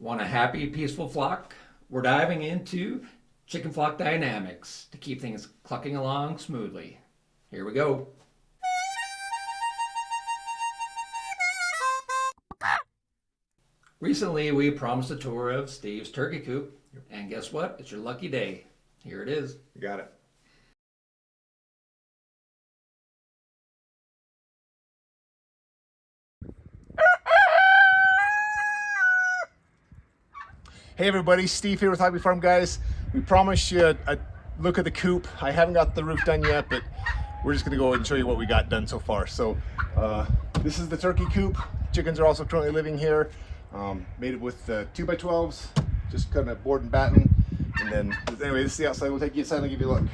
Want a happy, peaceful flock? We're diving into chicken flock dynamics to keep things clucking along smoothly. Here we go. Recently, we promised a tour of Steve's turkey coop, and guess what? It's your lucky day. Here it is. You got it. Hey everybody, Steve here with Hobby Farm Guys. We promised you a look at the coop. I haven't got the roof done yet, but we're just gonna go and show you what we got done so far. So this is the turkey coop. Chickens are also currently living here. Made it with 2x12s, just kind of board and batten. And then anyway, this is the outside. We'll take you inside and give you a look.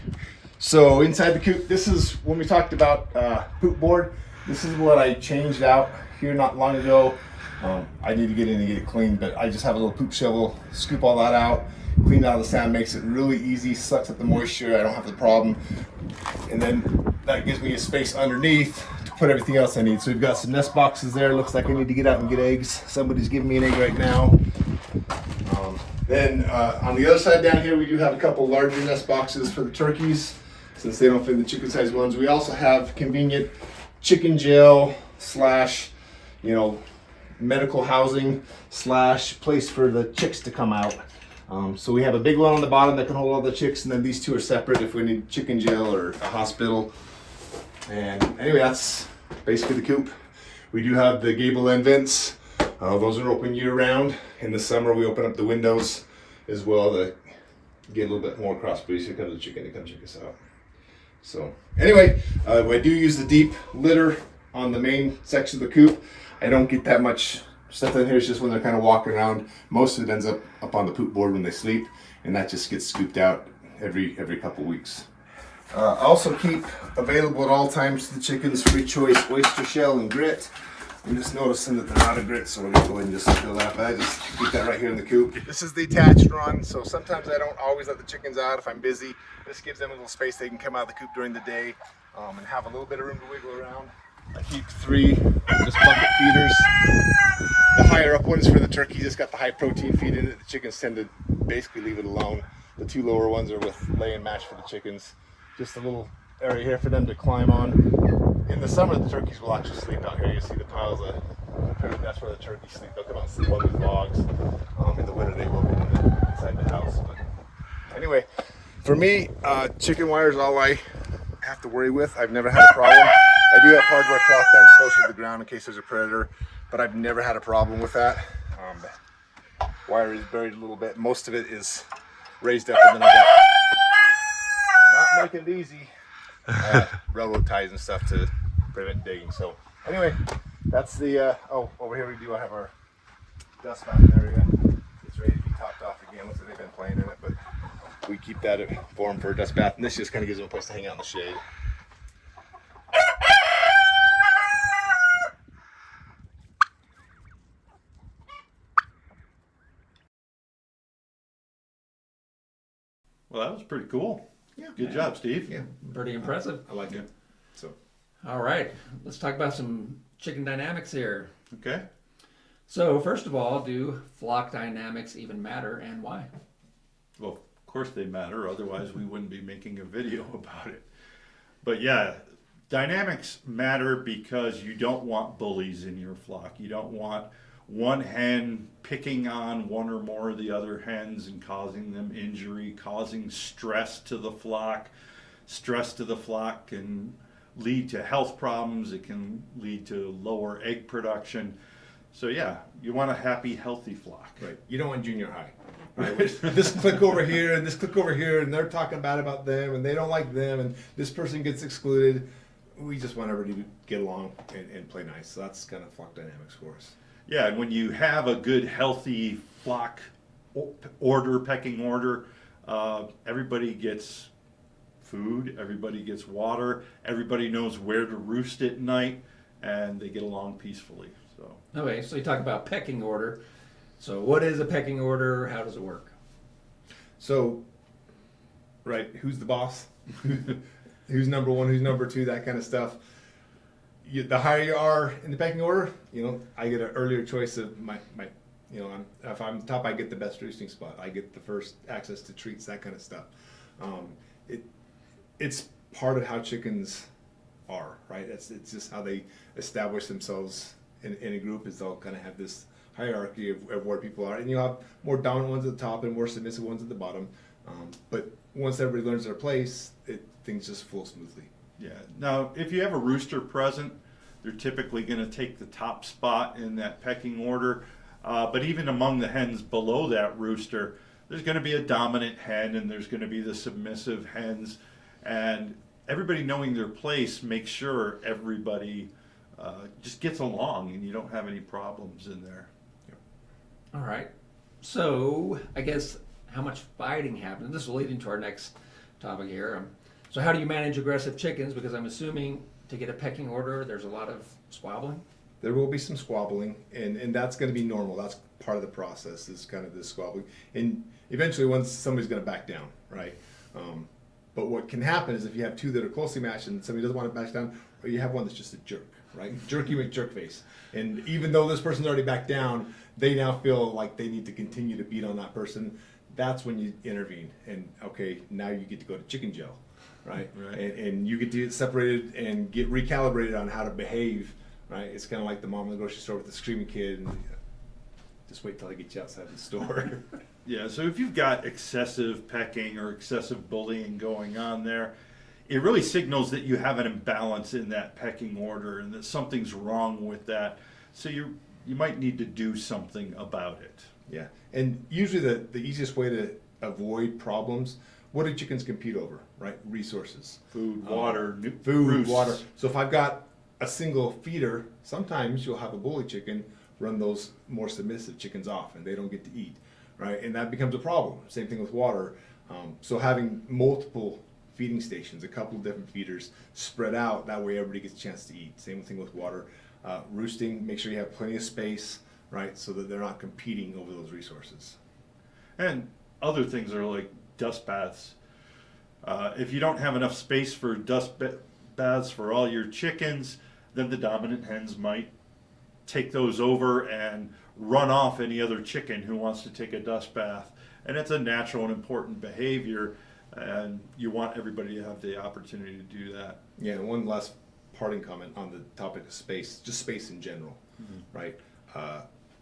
So inside the coop, this is when we talked about poop board. This is what I changed out here not long ago. I need to get in and get it cleaned, but I just have a little poop shovel, scoop all that out, clean out the sand, makes it really easy, sucks up the moisture, I don't have the problem. And then that gives me a space underneath to put everything else I need. So we've got some nest boxes there. Looks like I need to get out and get eggs. Somebody's giving me an egg right now. Then on the other side down here, we do have a couple larger nest boxes for the turkeys, since they don't fit in the chicken size ones. We also have convenient chicken jail slash, medical housing slash place for the chicks to come out. So we have a big one on the bottom that can hold all the chicks, and then these two are separate if we need chicken jail or a hospital. And anyway, that's basically the coop. We do have the gable end vents. Those are open year round. In the summer, we open up the windows as well to get a little bit more cross breeze. Here comes the chicken to come check us out. So anyway, I do use the deep litter on the main section of the coop. I don't get that much stuff in here. It's just when they're kind of walking around. Most of it ends up on the poop board when they sleep, and that just gets scooped out every couple weeks. I also keep available at all times to the chickens free choice oyster shell and grit. I'm just noticing that they're out of grit, so we're gonna go ahead and just fill that up. I just keep that right here in the coop. This is the attached run, so sometimes I don't always let the chickens out if I'm busy. This gives them a little space. They can come out of the coop during the day and have a little bit of room to wiggle around. I keep 3 just bucket feeders. The higher up one is for the turkeys. It's got the high protein feed in it. The chickens tend to basically leave it alone. The 2 lower ones are with lay and mash for the chickens. Just a little area here for them to climb on. In the summer, the turkeys will actually sleep out here. You see the piles of, that's where the turkeys sleep. They'll come out and sleep on these logs. In the winter, they will be inside the house. But anyway, for me, chicken wire is all I have to worry with. I've never had a problem. I do have hardware cloth down closer to the ground in case there's a predator, but I've never had a problem with that. Wire is buried a little bit. Most of it is raised up, and then I got, not making it easy, railroad ties and stuff to prevent digging. So anyway, that's the, over here we do have our dust bath area. It's ready to be topped off again. Looks like they've been playing in it, but we keep that for them for a dust bath, and this just kind of gives them a place to hang out in the shade. Well, that was pretty cool. Yeah. Good job, Steve. Yeah. Pretty impressive. I like it. So. All right, let's talk about some chicken dynamics here. Okay. So first of all, do flock dynamics even matter, and why? Well, of course they matter. Otherwise, we wouldn't be making a video about it. But yeah, dynamics matter because you don't want bullies in your flock. You don't want one hen picking on one or more of the other hens and causing them injury, causing stress to the flock. Stress to the flock can lead to health problems. It can lead to lower egg production. So yeah, you want a happy, healthy flock. Right. You don't want junior high. Right? This click over here and this click over here, and they're talking bad about them, and they don't like them, and this person gets excluded. We just want everybody to get along and play nice. So that's kind of flock dynamics for us. Yeah, and when you have a good, healthy flock order, pecking order, everybody gets food, everybody gets water, everybody knows where to roost at night, and they get along peacefully. So. Okay, so you talk about pecking order. So what is a pecking order? How does it work? So, right, who's the boss? Who's number 1? Who's number 2? That kind of stuff. The higher you are in the pecking order, I get an earlier choice of my You know, if I'm top, I get the best roosting spot. I get the first access to treats, that kind of stuff. Um, it it's part of how chickens are, right? It's just how they establish themselves in a group. Is they'll kind of have this hierarchy of where people are, and you have more dominant ones at the top and more submissive ones at the bottom. But once everybody learns their place, things just flow smoothly. Yeah. Now, if you have a rooster present, they're typically going to take the top spot in that pecking order. But even among the hens below that rooster, there's going to be a dominant hen and there's going to be the submissive hens. And everybody knowing their place makes sure everybody just gets along and you don't have any problems in there. All right. So I guess how much fighting happens. This will lead into our next topic here. So how do you manage aggressive chickens? Because I'm assuming to get a pecking order, there's a lot of squabbling. There will be some squabbling, and that's going to be normal. That's part of the process, is kind of this squabbling. And eventually, once somebody's going to back down, right? But what can happen is if you have two that are closely matched and somebody doesn't want to back down, or you have one that's just a jerk, right? Jerky McJerk face. And even though this person's already backed down, they now feel like they need to continue to beat on that person. That's when you intervene. And okay, now you get to go to chicken jail, right? Right. And you get to get separated and get recalibrated on how to behave, right? It's kind of like the mom in the grocery store with the screaming kid, and just wait till I get you outside the store. Yeah, so if you've got excessive pecking or excessive bullying going on there, it really signals that you have an imbalance in that pecking order and that something's wrong with that. So you might need to do something about it. Yeah, and usually the easiest way to avoid problems, what do chickens compete over, right? Resources. Food, water, Food, roosts. water. So if I've got a single feeder, sometimes you'll have a bully chicken run those more submissive chickens off and they don't get to eat, right? And that becomes a problem. Same thing with water. So having multiple feeding stations, a couple of different feeders spread out, that way everybody gets a chance to eat. Same thing with water. Roosting, make sure you have plenty of space, right? So that they're not competing over those resources. And other things are like dust baths. If you don't have enough space for baths for all your chickens, then the dominant hens might take those over and run off any other chicken who wants to take a dust bath. And it's a natural and important behavior, and you want everybody to have the opportunity to do that. Yeah, and one last parting comment on the topic of space, just space in general, right?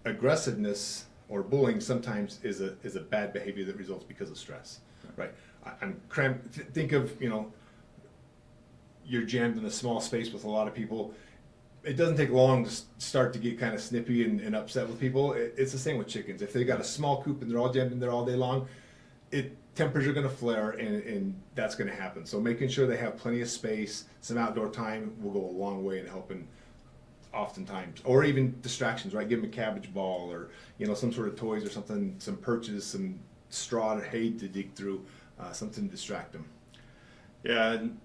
Aggressiveness or bullying sometimes is a bad behavior that results because of stress, right? I'm cramped. Think of, you're jammed in a small space with a lot of people. It doesn't take long to start to get kind of snippy and upset with people. It's the same with chickens. If they got a small coop and they're all jammed in there all day long, tempers are going to flare, and that's going to happen. So making sure they have plenty of space, some outdoor time will go a long way in helping oftentimes. Or even distractions, right? Give them a cabbage ball or, some sort of toys or something, some perches, some straw or hay to dig through, something to distract them. Yeah, and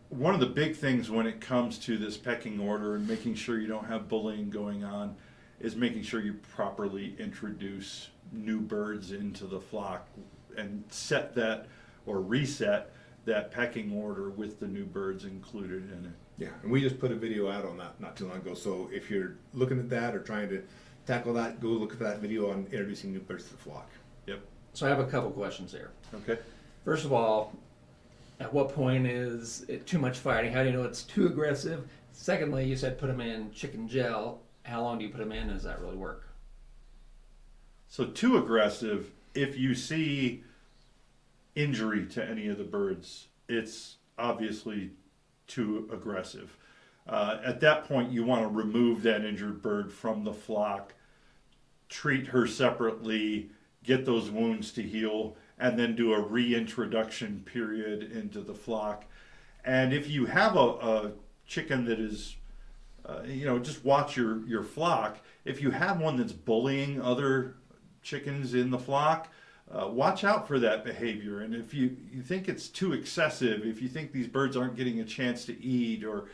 one of the big things when it comes to this pecking order and making sure you don't have bullying going on is making sure you properly introduce new birds into the flock and set that or reset that pecking order with the new birds included in it. Yeah, and we just put a video out on that not too long ago. So if you're looking at that or trying to tackle that, go look at that video on introducing new birds to the flock. Yep. So I have a couple questions here. Okay. First of all, at what point is it too much fighting? How do you know it's too aggressive? Secondly, you said put them in chicken gel. How long do you put them in? Does that really work? So too aggressive, if you see injury to any of the birds, it's obviously too aggressive. At that point, you want to remove that injured bird from the flock, treat her separately, get those wounds to heal, and then do a reintroduction period into the flock. And if you have a chicken that is, just watch your flock. If you have one that's bullying other chickens in the flock, watch out for that behavior. And if you think it's too excessive, if you think these birds aren't getting a chance to eat or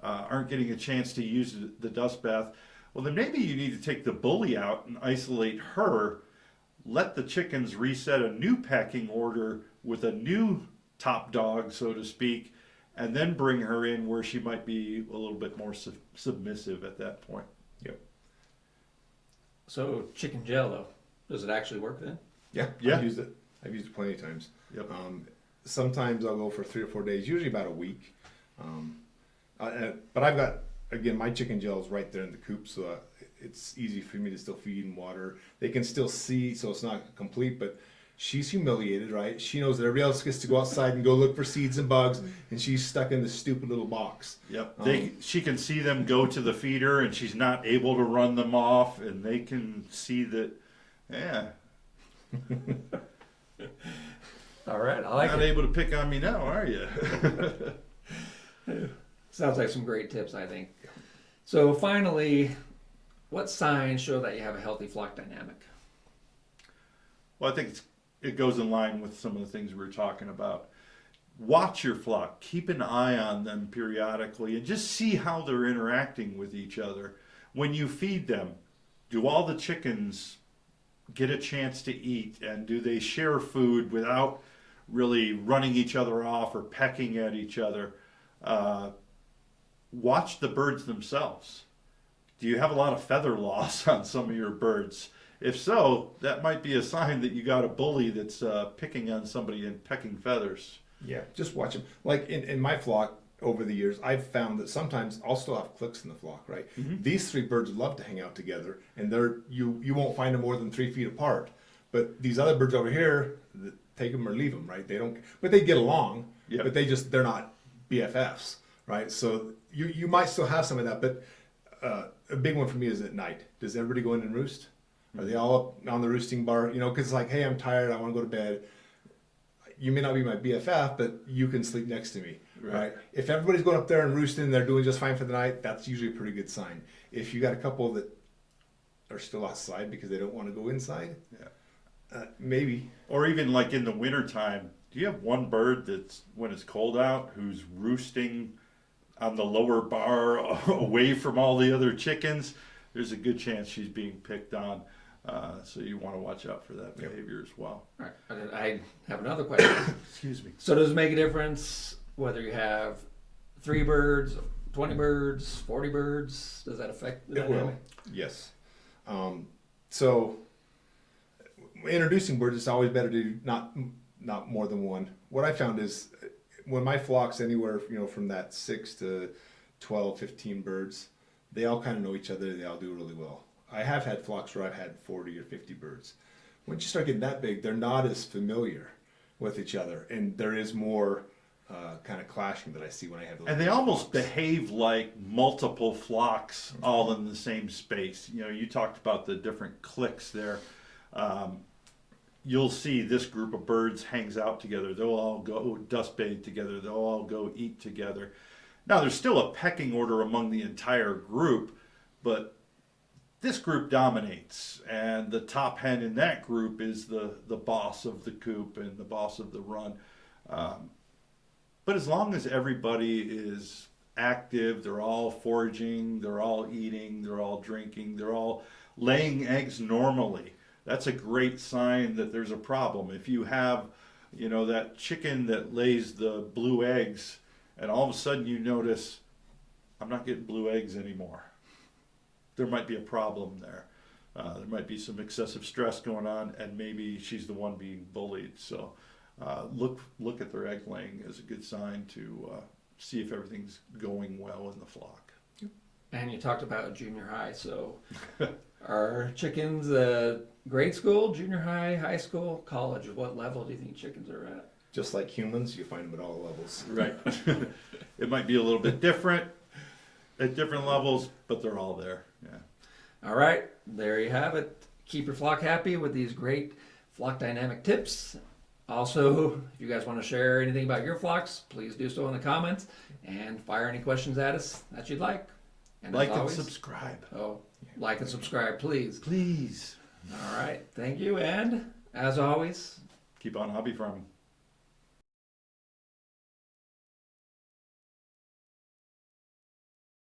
aren't getting a chance to use the dust bath, well, then maybe you need to take the bully out and isolate her, let the chickens reset a new pecking order with a new top dog, so to speak, and then bring her in where she might be a little bit more submissive at that point. Yep. So chicken gel though, does it actually work then? Yeah, Yeah. I've used it. I've used it plenty of times. Yep. Sometimes I'll go for 3 or 4 days, usually about a week. But I've got, again, my chicken gels right there in the coop, so it's easy for me to still feed and water. They can still see, so it's not complete, but she's humiliated, right? She knows that everybody else gets to go outside and go look for seeds and bugs, and she's stuck in this stupid little box. Yep. She can see them go to the feeder, and she's not able to run them off, and they can see that. Yeah. All right, I like Not it. able to pick on me now, are you? Sounds like some great tips, I think. So finally, what signs show that you have a healthy flock dynamic? Well, I think it goes in line with some of the things we were talking about. Watch your flock. Keep an eye on them periodically and just see how they're interacting with each other. When you feed them, do all the chickens get a chance to eat, and do they share food without really running each other off or pecking at each other? Watch the birds themselves. Do you have a lot of feather loss on some of your birds? If so, that might be a sign that you got a bully that's picking on somebody and pecking feathers. Yeah, just watch them. Like in my flock over the years, I've found that sometimes I'll still have cliques in the flock, right? Mm-hmm. These 3 birds love to hang out together, and you won't find them more than 3 feet apart. But these other birds over here, take them or leave them, right? They don't, but they get along. Yep. But they're not BFFs, right? So you might still have some of that, but a big one for me is at night. Does everybody go in and roost? Are they all up on the roosting bar? You know, because it's like, hey, I'm tired. I want to go to bed. You may not be my BFF, but you can sleep next to me, right? If everybody's going up there and roosting, they're doing just fine for the night. That's usually a pretty good sign. If you got a couple that are still outside because they don't want to go inside, maybe. Or even like in the wintertime, do you have one bird that's, when it's cold out, who's roosting on the lower bar away from all the other chickens? There's a good chance she's being picked on. So you want to watch out for that behavior as well. All right, I have another question. Excuse me. So does it make a difference whether you have 3 birds, 20 birds, 40 birds? Does that affect the It will. dynamic? Yes. So introducing birds, it's always better to do not more than one. What I found is when my flock's anywhere, from that 6 to 12, 15 birds, they all kind of know each other. They all do really well. I have had flocks where I've had 40 or 50 birds. Once you start getting that big, they're not as familiar with each other, and there is more kind of clashing that I see when I have those. And they big almost flocks. behave like multiple flocks all in the same space. You talked about the different cliques there. You'll see this group of birds hangs out together. They'll all go dust bathe together. They'll all go eat together. Now, there's still a pecking order among the entire group, but this group dominates, and the top hen in that group is the boss of the coop and the boss of the run. But as long as everybody is active, they're all foraging, they're all eating, they're all drinking, they're all laying eggs normally, that's a great sign that there's a problem. If you have, that chicken that lays the blue eggs, and all of a sudden you notice, I'm not getting blue eggs anymore, there might be a problem there. There might be some excessive stress going on, and maybe she's the one being bullied. So look at their egg laying as a good sign to see if everything's going well in the flock. And you talked about junior high, so are chickens grade school, junior high, high school, college? What level do you think chickens are at? Just like humans, you find them at all levels. Right. It might be a little bit different at different levels, but they're all there. Yeah. All right, there you have it. Keep your flock happy with these great flock dynamic tips. Also, if you guys want to share anything about your flocks, please do so in the comments and fire any questions at us that you'd like. And Like as and always, subscribe. like and subscribe, please. Please. All right, thank you, and as always, Keep on hobby farming.